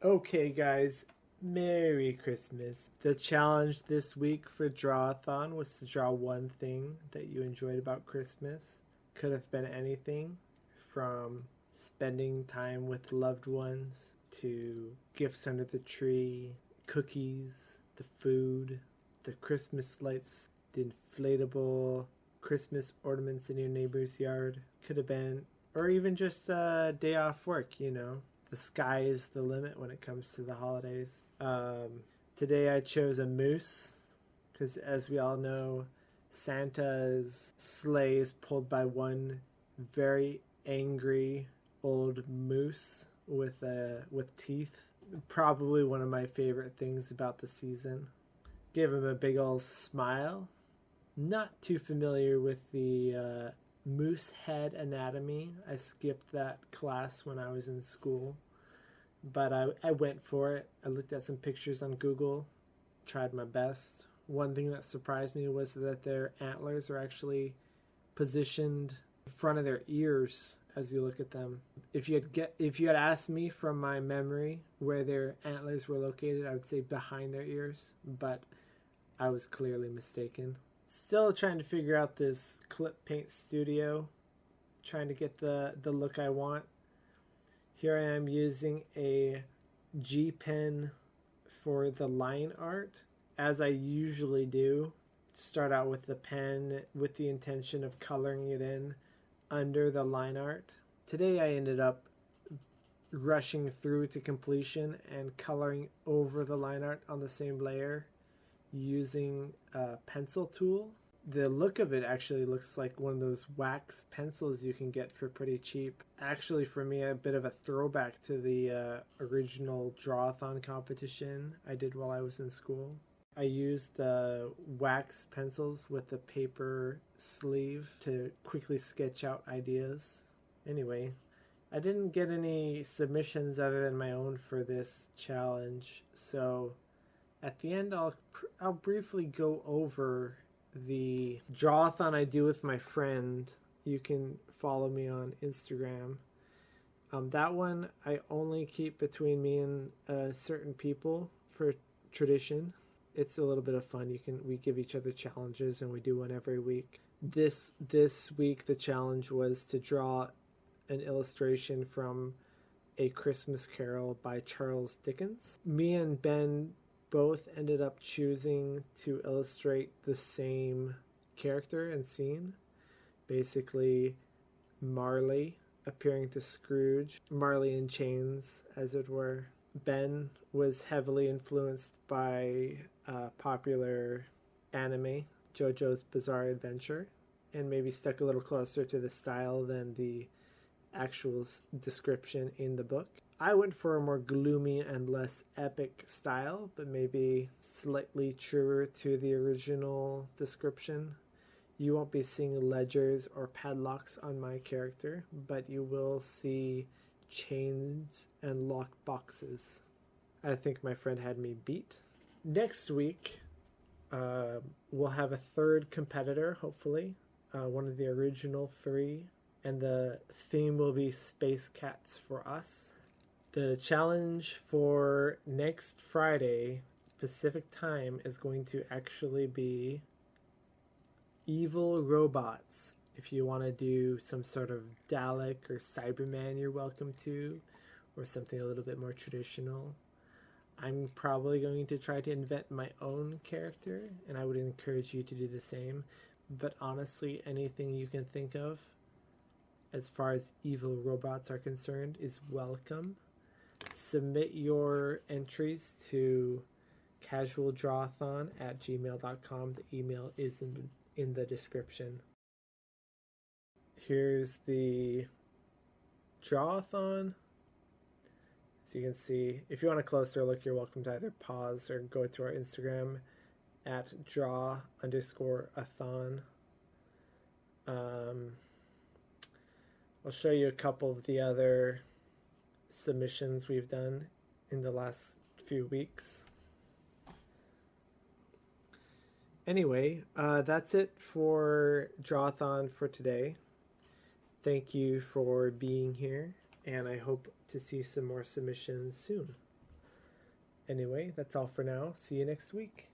Okay, guys, Merry Christmas. The challenge this week for Drawathon was to draw one thing that you enjoyed about Christmas. Could have been anything from spending time with loved ones to gifts under the tree, cookies, the food, the Christmas lights, the inflatable Christmas ornaments in your neighbor's yard. Could have been, or even just a day off work. The sky is the limit when it comes to the holidays. Today I chose a moose because, as we all know, Santa's sleigh is pulled by one very angry old moose with teeth. Probably one of my favorite things about the season. Give him a big old smile. Not too familiar with the moose head anatomy. I skipped that class when I was in school, but I went for it. I looked at some pictures on Google, tried my best. One thing that surprised me was that their antlers are actually positioned in front of their ears as you look at them. If you had asked me from my memory where their antlers were located, I would say behind their ears, but I was clearly mistaken. Still trying to figure out this clip paint studio, trying to get the look I want. Here I am using a G pen for the line art, as I usually do. Start out with the pen with the intention of coloring it in under the line art. Today I ended up rushing through to completion and coloring over the line art on the same layer using a pencil tool. The look of it actually looks like one of those wax pencils you can get for pretty cheap. Actually, for me, a bit of a throwback to the original Drawathon competition I did while I was in school. I used the wax pencils with the paper sleeve to quickly sketch out ideas. Anyway, I didn't get any submissions other than my own for this challenge, so at the end I'll briefly go over the drawathon I do with my friend. You can follow me on Instagram. That one I only keep between me and certain people for tradition. It's a little bit of fun. We give each other challenges and we do one every week. This week the challenge was to draw an illustration from A Christmas Carol by Charles Dickens. Me and Ben both ended up choosing to illustrate the same character and scene. Basically, Marley appearing to Scrooge, Marley in chains, as it were. Ben was heavily influenced by popular anime, JoJo's Bizarre Adventure, and maybe stuck a little closer to the style than the actual description in the book. I went for a more gloomy and less epic style, but maybe slightly truer to the original description. You won't be seeing ledgers or padlocks on my character, but you will see chains and lock boxes. I think my friend had me beat. Next week, we'll have a third competitor, hopefully, one of the original three, and the theme will be Space Cats for us. The challenge for next Friday, Pacific time, is going to actually be evil robots. If you want to do some sort of Dalek or Cyberman, you're welcome to, or something a little bit more traditional. I'm probably going to try to invent my own character, and I would encourage you to do the same. But honestly, anything you can think of as far as evil robots are concerned is welcome. Submit your entries to casualdrawathon@gmail.com. The email is in the description. Here's the drawathon. As you can see, if you want a closer look, you're welcome to either pause or go to our Instagram at draw_a_thon. I'll show you a couple of the other submissions we've done in the last few weeks. Anyway, that's it for Drawathon for today. Thank you for being here, and I hope to see some more submissions soon. Anyway, that's all for now. See you next week.